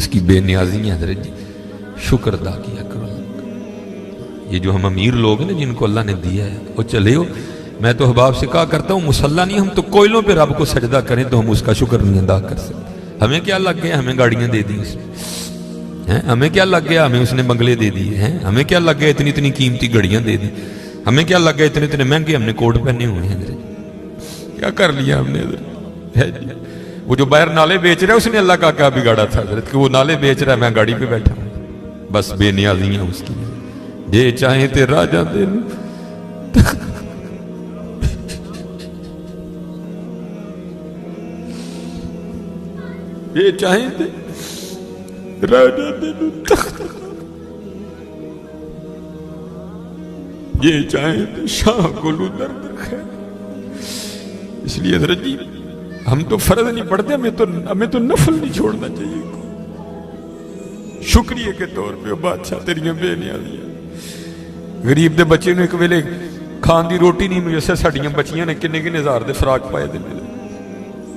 اس کی بے نیازی ہے حضرت جی، شکر ادا کیا کرو۔ یہ جو ہم امیر لوگ ہیں نا جن کو اللہ نے دیا ہے، وہ چلے ہو، میں تو احباب سے کہا کرتا ہوں مسلح نہیں، ہم تو کوئلوں پہ رب کو سجدہ کریں تو ہم اس کا شکر نہیں ادا کر سکتے۔ ہمیں کیا لگ گیا، ہمیں گاڑیاں دے دی اس میں، ہمیں کیا لگ گیا، ہمیں اس نے بنگلے دے دیے ہیں، ہمیں کیا لگ گیا اتنی اتنی قیمتی گھڑیاں دے دی، ہمیں کیا لگ گیا اتنے اتنے مہنگے ہم نے کوٹ پہنے ہوئے ہیں حضرت، کیا کر لیا ہم نے حضرت۔ وہ جو باہر نالے بیچ رہا ہے اس نے اللہ کا کیا بگاڑا تھا حضرت کہ وہ نالے بیچ رہا ہے، میں گاڑی پہ بیٹھا ہوں، بس بے نیازیاں اس کی، یہ چاہیں تے راجہ دے یہ چاہیں تے راجہ دے تخت، یہ چاہیں تے شاہ گلو درد خیر۔ اس لیے حضرت جی ہم تو فرض نہیں پڑھتے، ہمیں تو نفل نہیں چھوڑنا چاہیے، شکریہ کے طور پہ بادشاہ تیریاں بے نیازیاں۔ غریب دے بچے نے ایک ویلے کھان دی روٹی نہیں میسر، ساڈیاں بچیاں نے کنے کنے ہزار دے فراق پائے دے میرے،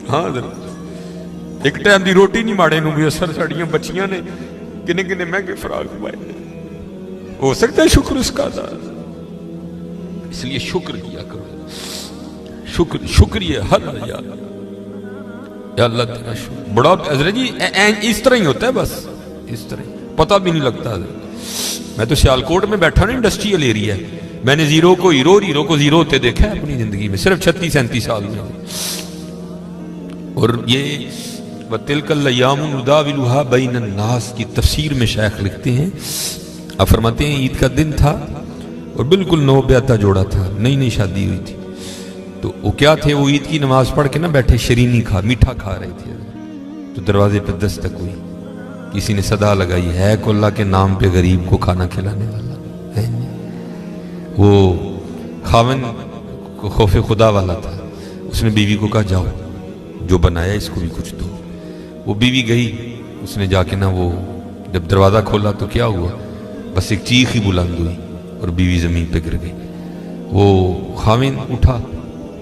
ہاں حضرت ایک ٹائم دی روٹی نہیں ماڑے نو میسر، ساڈیاں بچیاں نے کنے کنے مہنگے فراق پائے دے۔ ہو سکتا ہے شکر اس کا ادا، اس لیے شکر کیا کرو، شکریہ ہر یا اللہ تیرا شکر بڑا حضرت جی، اس طرح ہی ہوتا ہے، بس اس طرح پتہ بھی نہیں لگتا حضرت۔ میں تو سیالکوٹ میں بیٹھا نا، انڈسٹریل ایریا ہے، میں نے زیرو کو ہیرو اور ہیرو کو زیرو ہوتے دیکھا ہے اپنی زندگی میں، صرف 36-37 سال میں۔ اور یہ وَتِلْكَ الْأَيَّامُ نُدَاوِلُهَا بَيْنَ النَّاسِ کی تفسیر میں شیخ لکھتے ہیں، آپ فرماتے ہیں عید کا دن تھا اور بالکل نو بیاتہ جوڑا تھا، نئی نئی شادی ہوئی تھی، تو وہ کیا تھے، وہ عید کی نماز پڑھ کے نا بیٹھے شیرینی میٹھا کھا رہے تھے، تو دروازے پہ دستک ہوئی، کسی نے صدا لگائی، ہے کو اللہ کے نام پہ غریب کو کھانا کھلانے والا ہے۔ وہ خاوند کو خوف خدا والا تھا، اس نے بیوی کو کہا جاؤ جو بنایا اس کو بھی کچھ دو۔ وہ بیوی گئی، اس نے جا کے نا وہ جب دروازہ کھولا تو کیا ہوا، بس ایک چیخ ہی بلند ہوئی اور بیوی زمین پہ گر گئی۔ وہ خاوند اٹھا،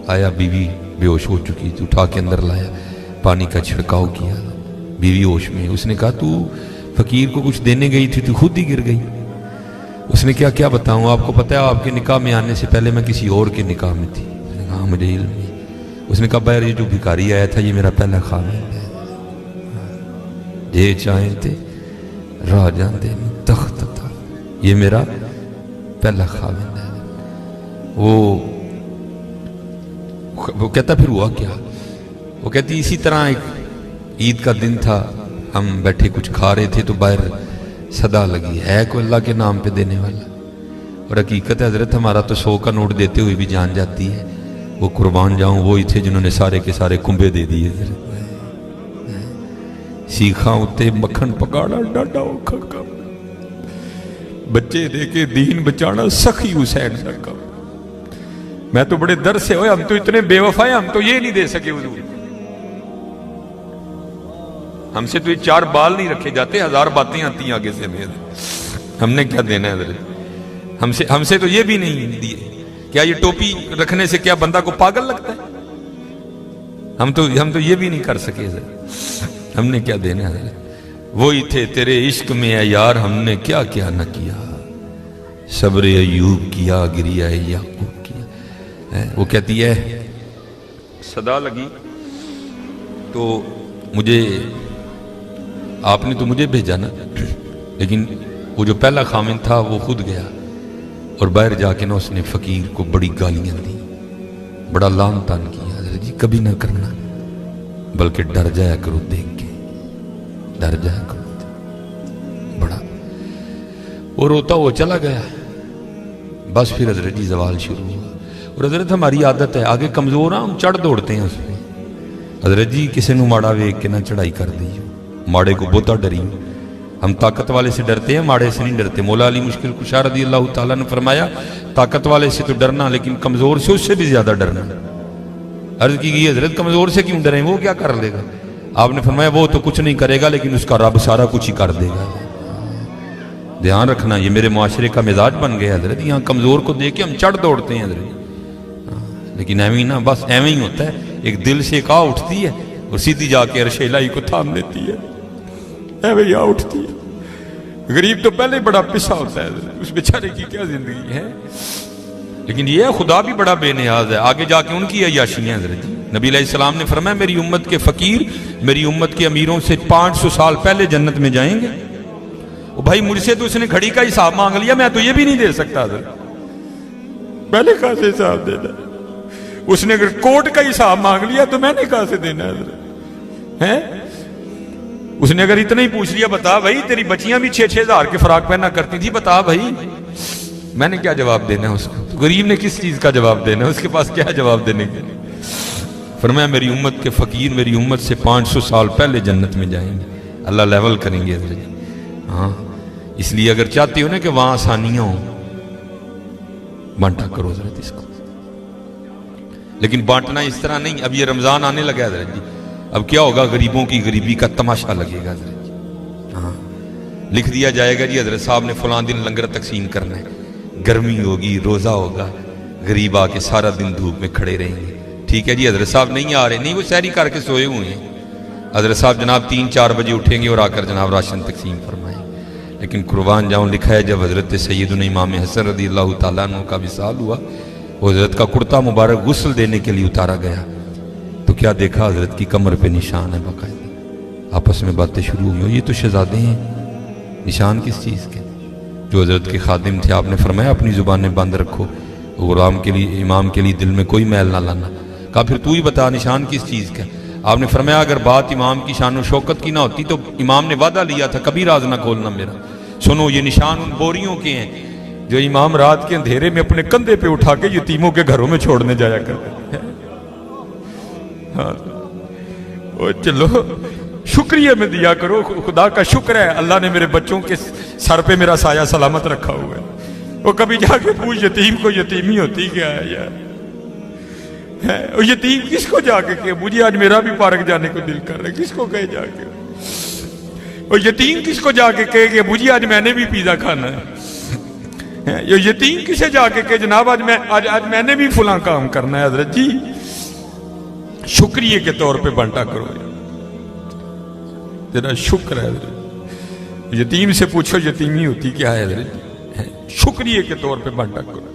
آیا، بیوی بے ہوش ہو چکی تھی، اٹھا کے اندر لایا، پانی کا چھڑکاؤ کیا، بیوی ہوش میں۔ اس نے کہا تو فقیر کو کچھ دینے گئی تھی تو خود ہی گر گئی۔ اس نے کیا بتاؤں، آپ کو پتہ ہے آپ کے نکاح میں آنے سے پہلے میں کسی اور کے نکاح میں تھی۔ اس نے کہا ہاں مجھے علم ہے۔ اس نے کہا باہر یہ جو بھکاری آیا تھا یہ میرا پہلا خاوند ہے، یہ چاہیں تھے راجہ دے تخت تھا، یہ میرا پہلا خاوند ہے۔ وہ کہتا پھر ہوا کیا، وہ کہتی اسی طرح ایک عید کا دن تھا، ہم بیٹھے کچھ کھا رہے تھے تو باہر صدا لگی، ہے کوئی اللہ کے نام پہ دینے والا؟ اور حقیقت ہے حضرت ہمارا تو 100 کا نوٹ دیتے ہوئے بھی جان جاتی ہے، وہ قربان جاؤں وہی تھے جنہوں نے سارے کے سارے کنبے دے دیے۔ سیکھاں اتے مکھن پکاڑا ڈاڈا اوکھا کام، بچے دے کے دین بچانا سخی حسین کا کام۔ میں تو بڑے در سے ہوئے، ہم تو اتنے بے وفا ہیں، ہم تو یہ نہیں دے سکے حضور، ہم سے تو یہ 4 بال نہیں رکھے جاتے، 1000 باتیں آتی ہیں آگے سے، ہم نے کیا دینا ہے حضرت؟ ہم سے تو یہ بھی نہیں دیے۔ کیا یہ ٹوپی رکھنے سے کیا بندہ کو پاگل لگتا ہے؟ ہم تو یہ بھی نہیں کر سکے حضرت، ہم نے کیا دینا ہے حضرت؟ وہی تھے تیرے عشق میں اے یار، ہم نے کیا کیا نہ کیا، صبر ایوب کیا، گریہ یعقوب کیا۔ وہ کہتی ہے صدا لگی تو مجھے، آپ نے تو مجھے بھیجا نا، لیکن وہ جو پہلا خاوند تھا وہ خود گیا اور باہر جا کے نا اس نے فقیر کو بڑی گالیاں دی، بڑا لعن طعن کیا۔ حضرت جی کبھی نہ کرنا، بلکہ ڈر جایا کرو دیکھ کے، ڈر جایا کرو بڑا۔ وہ روتا وہ چلا گیا، بس پھر حضرت جی زوال شروع ہوا۔ اور حضرت ہماری عادت ہے، آگے کمزور ہم چڑھ دوڑتے ہیں اس میں۔ حضرت جی کسی نو ماڑا ویک کے نہ چڑھائی کر دی، ماڑے کو بہتا ڈری، ہم طاقت والے سے ڈرتے ہیں، ماڑے سے نہیں ڈرتے۔ مولا علی مشکل کشا رضی اللہ تعالیٰ نے فرمایا طاقت والے سے تو ڈرنا، لیکن کمزور سے اس سے بھی زیادہ ڈرنا۔ عرض کی گئی حضرت کمزور سے کیوں ڈریں، وہ کیا کر لے گا؟ آپ نے فرمایا وہ تو کچھ نہیں کرے گا، لیکن اس کا رب سارا کچھ ہی کر دے گا۔ دھیان رکھنا، یہ میرے معاشرے کا مزاج بن گیا حضرت، یہاں کمزور کو دیکھ کے ہم چڑھ دوڑتے ہیں حضرت، لیکن ایویں نہ، بس ایویں ہی ہوتا ہے، ایک دل سے ایک آہ اٹھتی ہے اور سیدھی جا کے عرش الہی کو تھام لیتی ہے۔ ہے بھیا اٹھتی ہے. غریب تو پہلے بڑا پسا ہوتا ہے, اس بیچارے کی کیا زندگی ہے. لیکن یہ خدا بھی بڑا بے نیاز ہے, آگے جا کے ان کی عیاشیاں حضرت جی. نبی علیہ السلام نے فرمایا میری امت کے فقیر میری امت کے امیروں سے 500 سال پہلے جنت میں جائیں گے. وہ بھائی مجھ سے تو اس نے گھڑی کا حساب مانگ لیا, میں تو یہ بھی نہیں دے سکتا حضرت. پہلے کہاں سے حساب دینا, اس نے اگر کوٹ کا حساب مانگ لیا تو میں نے کہاں سے دینا حضرت ہے. اس نے اگر اتنا ہی پوچھ لیا بتا بھائی تیری بچیاں بھی 6-6 ہزار کے فراق پہنا کرتی تھی, بتا بھائی, میں نے کیا جواب دینا ہے اس کو. تو غریب نے کس چیز کا جواب دینا ہے, اس کے پاس کیا جواب دینے کے. فرمایا میری امت کے فقیر میری امت سے 500 سال پہلے جنت میں جائیں گے, اللہ لیول کریں گے حضرت. ہاں اس لیے اگر چاہتے ہو نا کہ وہاں آسانیاں ہوں, بانٹا کرو حضرت اس کو. لیکن بانٹنا اس طرح نہیں. اب یہ رمضان آنے لگا حضرت جی, اب کیا ہوگا, غریبوں کی غریبی کا تماشا لگے گا حضرت جی. ہاں لکھ دیا جائے گا جی حضرت صاحب نے فلاں دن لنگر تقسیم کرنا ہے, گرمی ہوگی, روزہ ہوگا, غریب آ کے سارا دن دھوپ میں کھڑے رہیں گے. ٹھیک ہے جی, حضرت صاحب نہیں آ رہے, نہیں وہ سحری کر کے سوئے ہوئے ہیں. حضرت صاحب جناب 3-4 بجے اٹھیں گے اور آ کر جناب راشن تقسیم فرمائیں. لیکن قربان جاؤں لکھا ہے جب حضرت سیدنا امام حسن رضی اللہ تعالیٰ عنہ کا وصال ہوا, وہ حضرت کا کرتا مبارک غسل دینے کے لیے اتارا گیا تو کیا دیکھا, حضرت کی کمر پہ نشان ہے باقاعدہ. آپس میں باتیں شروع ہوئی, یہ تو شہزادے ہیں, نشان کس چیز کے؟ جو حضرت کے خادم تھے آپ نے فرمایا اپنی زبانیں بند رکھو, غلام کے لیے امام کے لیے دل میں کوئی میل نہ لانا. کہا پھر تو ہی بتا نشان کس چیز کا. آپ نے فرمایا اگر بات امام کی شان و شوکت کی نہ ہوتی تو امام نے وعدہ لیا تھا کبھی راز نہ کھولنا میرا. سنو یہ نشان ان بوریوں کے ہیں جو امام رات کے اندھیرے میں اپنے کندھے پہ اٹھا کے یتیموں کے گھروں میں چھوڑنے جایا کرتے ہیں. ہاں چلو شکریہ میں دیا کرو, خدا کا شکر ہے اللہ نے میرے بچوں کے سر پہ میرا سایہ سلامت رکھا ہوا ہے. وہ کبھی جا کے پوچھ یتیم کو یتیمی ہوتی کیا ہے یار, اور یتیم کس کو جا کے کہ مجھے آج میرا بھی پارک جانے کو دل کر رہا ہے, کس کو کہے جا کے. اور یتیم کس کو جا کے کہے کہ مجھے آج میں نے بھی پیزا کھانا ہے. یہ یتیم کسے جا کے کہ جناب آج میں نے بھی فلاں کام کرنا ہے. حضرت جی شکریہ کے طور پہ بانٹا کرو, ذرا شکر ہے حضرت. یتیم سے پوچھو یتیمی ہوتی کیا ہے حضرت, شکریہ کے طور پہ بانٹا کرو.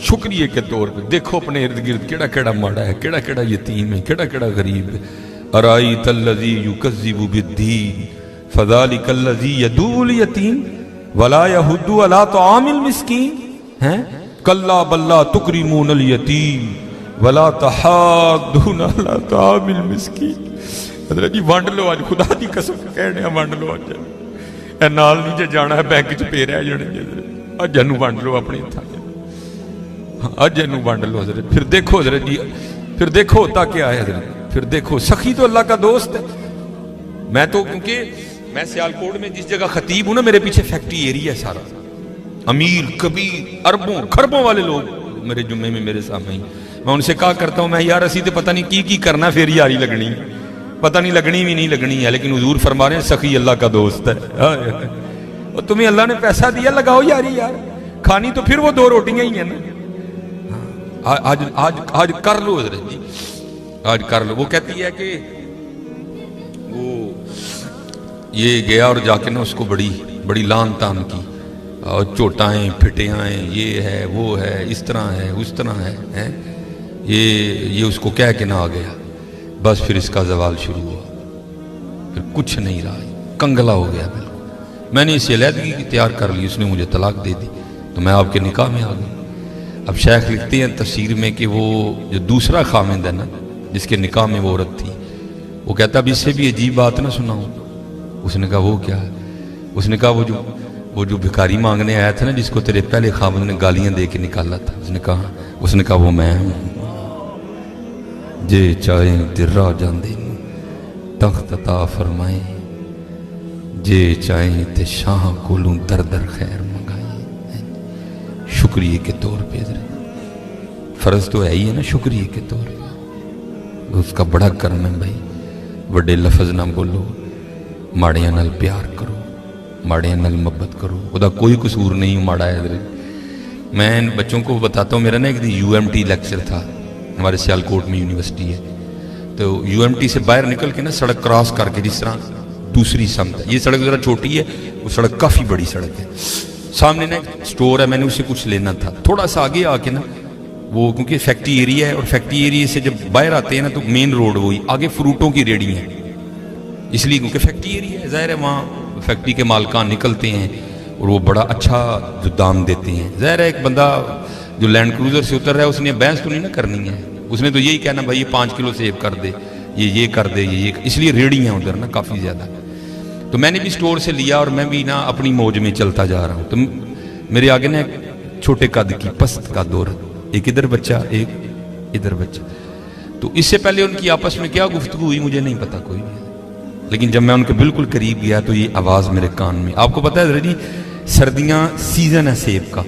شکریہ کے طور پہ دیکھو اپنے ارد گرد کیڑا کیڑا ماڑا ہے, کیڑا کیڑا یتیم ہے, کیڑا کیڑا غریب ہے. ارائیت الذی یکذب بالدین فذلک الذی یدعو الیتیم ولا یحض علی طعام المسکین کلا بل لا تکرمون الیتیم ولا تحاضون علی طعام المسکین. حضرت جی وانڈ لو آج, خدا دی قسم کہنے ہیں وانڈ لو آج. اے نال نہیں جے جانا ہے بینک چ پے رہ جانے جی حضرت, اج جنوں وانڈ لو اپنے تھا, اج جنوں وانڈ لو حضرت. پھر دیکھو حضرت جی, پھر دیکھو ہوتا کیا ہے حضرت. پھر دیکھو سخی تو اللہ کا دوست ہے. میں تو کیونکہ میں سیالکوٹ میں جس جگہ خطیب ہوں نا, میرے پیچھے فیکٹری ایریا ہے سارا, امیر کبیر اربوں خربوں والے لوگ میرے جمعے میں میرے سامنے ہی. میں ان سے کہا کرتا ہوں میں یار اسی تو پتہ نہیں کی کرنا, پھر یاری لگنی, پتہ نہیں لگنی بھی نہیں لگنی ہے, لیکن حضور فرما رہے ہیں سخی اللہ کا دوست ہے. اور تمہیں اللہ نے پیسہ دیا لگاؤ یاری یار, کھانی تو پھر وہ 2 روٹیاں ہی ہیں نا. آج کر لو حضرت جی, آج کر لو. وہ کہتی ہے کہ وہ یہ گیا اور جا کے نا اس کو بڑی لان تان کی, اور چوٹائیں پھٹیاں, یہ ہے وہ ہے, اس طرح ہے اس طرح ہے, یہ اس کو کہہ کے نہ آ گیا. بس پھر اس کا زوال شروع ہوا, پھر کچھ نہیں رہا, کنگلا ہو گیا بالکل. میں نے اسے علیحدگی تیار کر لی, اس نے مجھے طلاق دے دی, تو میں آپ کے نکاح میں آ گئی. اب شیخ لکھتے ہیں تفسیر میں کہ وہ جو دوسرا خامند ہے نا جس کے نکاح میں وہ عورت تھی, وہ کہتا اب اس سے بھی عجیب بات نہ سناؤں. اس نے کہا وہ کیا ہے؟ اس نے کہا وہ جو بھکاری مانگنے آیا تھا نا جس کو تیرے پہلے خامند نے گالیاں دے کے نکالا تھا, اس نے کہا وہ میں ہوں. جے چاہیں درا جاندے تخت عطا فرمائیں, جے چاہیں تے شاہ کولوں در در خیر منگائیں. شکریہ کے طور پہ فرض تو ہے ہی ہے نا, شکریہ کے طور پہ اس کا بڑا کرم ہے بھائی. بڑے لفظ نہ بولو, ماڑیاں نال پیار کرو, ماڑیاں نال محبت کرو. خدا کوئی قصور نہیں ماڑا ہے. میں ان بچوں کو بتاتا ہوں, میرا نا ایک دن UMT لیکچر تھا, ہمارے سیالکوٹ میں یونیورسٹی ہے, تو UMT سے باہر نکل کے نا سڑک کراس کر کے جس طرح دوسری سمت ہے. یہ سڑک ذرا چھوٹی ہے, وہ سڑک کافی بڑی سڑک ہے. سامنے نا ایک سٹور ہے, میں نے اسے کچھ لینا تھا. تھوڑا سا آگے آ کے نا وہ, کیونکہ فیکٹری ایریا ہے, اور فیکٹری ایریا سے جب باہر آتے ہیں نا تو مین روڈ وہی, آگے فروٹوں کی ریڑی ہیں, اس لیے کیونکہ فیکٹری ایریا ہے, ظاہر ہے وہاں فیکٹری کے مالکان نکلتے ہیں اور وہ بڑا اچھا جو دام دیتے ہیں. ظاہر ہے ایک بندہ جو لینڈ کروزر سے اتر رہا ہے اس نے بحث تو نہیں نا کرنی ہے, اس نے تو یہی کہنا بھائی یہ 5 کلو سیب کر دے, یہ کر دے, یہ اس لیے ریڑی ہیں ادھر نا کافی زیادہ. تو میں نے بھی سٹور سے لیا اور میں بھی نا اپنی موج میں چلتا جا رہا ہوں. تو میرے آگے نا ایک چھوٹے قد کی پست کا دور, ایک ادھر بچہ ایک ادھر بچہ. تو اس سے پہلے ان کی آپس میں کیا گفتگو ہوئی مجھے نہیں پتا کوئی بھی, لیکن جب میں ان کے بالکل قریب گیا تو یہ آواز میرے کان میں. آپ کو پتا ہے جی سردیاں سیزن ہے سیب کا,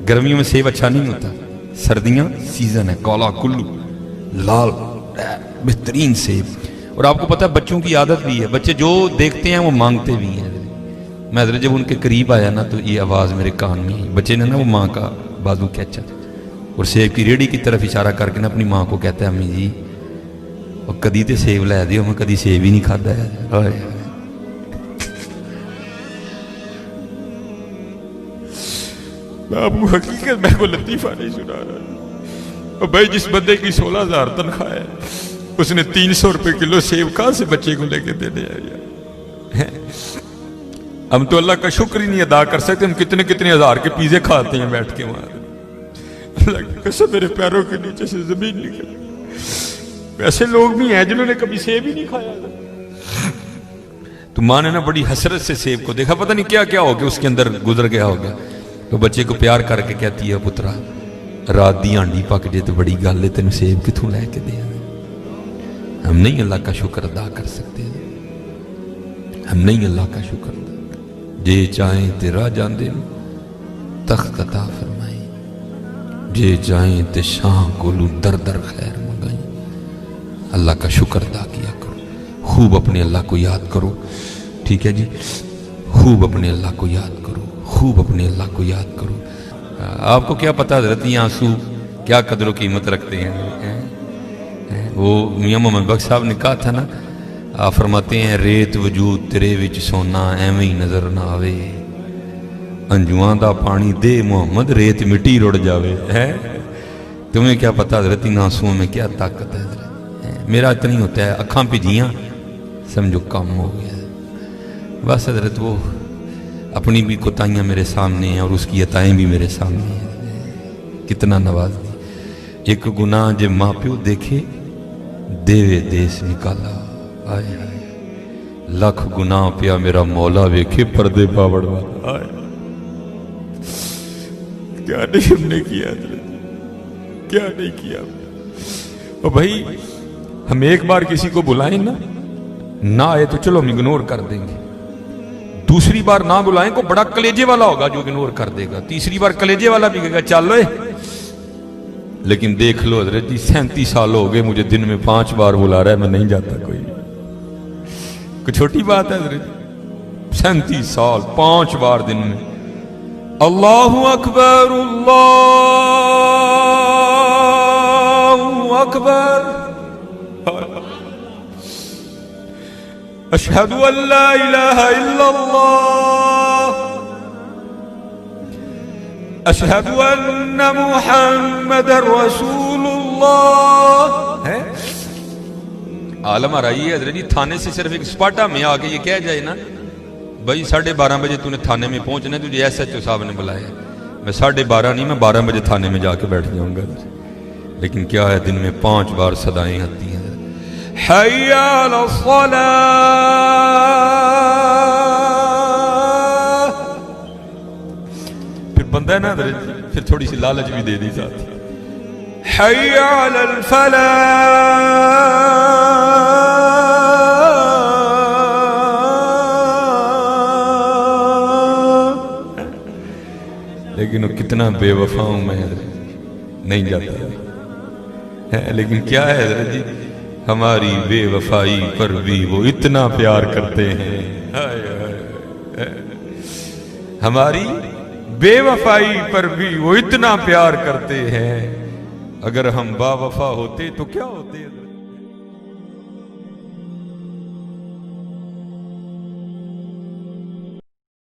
گرمیوں میں سیب اچھا نہیں ہوتا, سردیاں سیزن ہے, کالا کلو لال بہترین سیب. اور آپ کو پتا ہے بچوں کی عادت بھی ہے, بچے جو دیکھتے ہیں وہ مانگتے بھی ہیں. میں حضرت جب ان کے قریب آیا نا تو یہ آواز میرے کان میں, بچے نے نا وہ ماں کا بازو کھینچا اور سیب کی ریڑھی کی طرف اشارہ کر کے نا اپنی ماں کو کہتا ہے امی جی اور کدی تے سیب لے دیو, میں کدی سیب ہی نہیں کھادا ہے. میں آپ کو حقیقت میں کو لطیفہ نہیں سنا رہا. اور بھائی جس بندے کی 16,000 تنخواہ ہے اس نے 300 روپے کلو سیب کہاں سے بچے کو لے کے دینے آیا. ہم تو اللہ کا شکر ہی نہیں ادا کر سکتے, ہم کتنے کتنے ہزار کے پیزے کھاتے ہیں بیٹھ کے وہاں. اللہ کی قسم میرے پیروں کے نیچے سے زمین نکل. ایسے لوگ بھی ہیں جنہوں نے کبھی سیب ہی نہیں کھایا. تو ماں نے نا بڑی حسرت سے سیب کو دیکھا, پتہ نہیں کیا کیا ہو گیا اس کے اندر گزر گیا ہوگا. تو بچے کو پیار کر کے کہتی ہے پترا رات دی ہانڈی پک جے تو بڑی گل ہے, تینوں سیب کتوں لے کے دیا. ہم نہیں اللہ کا شکر ادا کر سکتے, ہم نہیں اللہ کا شکر ادا. جے چاہیں تے راہ جاندے تخت عطا فرمائیں, جے چاہیں تے شاہ کولو در در خیر منگائیں. اللہ کا شکر ادا کیا کرو, خوب اپنے اللہ کو یاد کرو. ٹھیک ہے جی, خوب اپنے اللہ کو یاد کرو, خوب اپنے اللہ کو یاد کرو. آپ کو کیا پتا حضرت یہ آنسو کیا قدر و قیمت رکھتے ہیں. وہ میاں محمد بخش صاحب نے کہا تھا نا, آپ فرماتے ہیں ریت وجود تیرے وچ سونا ایویں ہی نظر نہ آوے, انجواں دا پانی دے محمد ریت مٹی رڑ جاوے. تمہیں کیا پتا حضرت ان آنسوؤں میں کیا طاقت ہے. میرا اتنا ہی ہوتا ہے, اکھاں پجیاں سمجھو کم ہو گیا. بس حضرت وہ اپنی بھی کوتاہیاں میرے سامنے ہیں اور اس کی عطائیں بھی میرے سامنے ہیں. کتنا نواز دی. ایک گناہ جے ماں پیو دیکھے دیوے دیس نکالا. آئے آئے لکھ گناہ پیا میرا مولا ویکھے پردے پاوڑ والا. آئے کیا نہیں ہم نے کیا حضرت, کیا نہیں کیا. اور بھائی ہم ایک بار کسی کو بلائیں نا, نہ آئے تو چلو ہم اگنور کر دیں گے. دوسری بار نہ بلائیں کو بڑا کلیجے والا ہوگا جو اگنور کر دے گا. تیسری بار کلیجے والا بھی کہے گا چل لے. لیکن دیکھ لو حضرت جی 37 سال ہو گئے مجھے دن میں 5 بار بلا رہا ہے, میں نہیں جاتا. کوئی چھوٹی بات ہے حضرت جی, 37 سال 5 بار دن میں. اللہ اکبر اللہ اکبر اشہد ان لا الہ الا اللہ اشہد ان محمد رسول اللہ. عالم آ رہی ہے حضرت جی, تھانے سے صرف ایک سپاٹا میں آ کے یہ کہہ جائے نا بھائی 12:30 بجے تو نے تھانے میں پہنچنا ہے, تجھے ایس ایچ او صاحب نے بلایا, میں 12:30 نہیں, میں 12 بجے تھانے میں جا کے بیٹھ جاؤں گا. لیکن کیا ہے دن میں 5 بار صدائیں آتی ہیں. حی علی الصلاۃ, پھر بندہ ہے نا پھر تھوڑی سی لالچ بھی دے دی ساتھ. حی علی الفلاح, لیکن وہ کتنا بے وفا ہوں میں نہیں جاتا. لیکن کیا ہے حضرت جی ہماری بے وفائی پر بھی وہ اتنا پیار کرتے ہیں. ہماری بے وفائی پر بھی وہ اتنا پیار کرتے ہیں. اگر ہم با وفا ہوتے تو کیا ہوتے.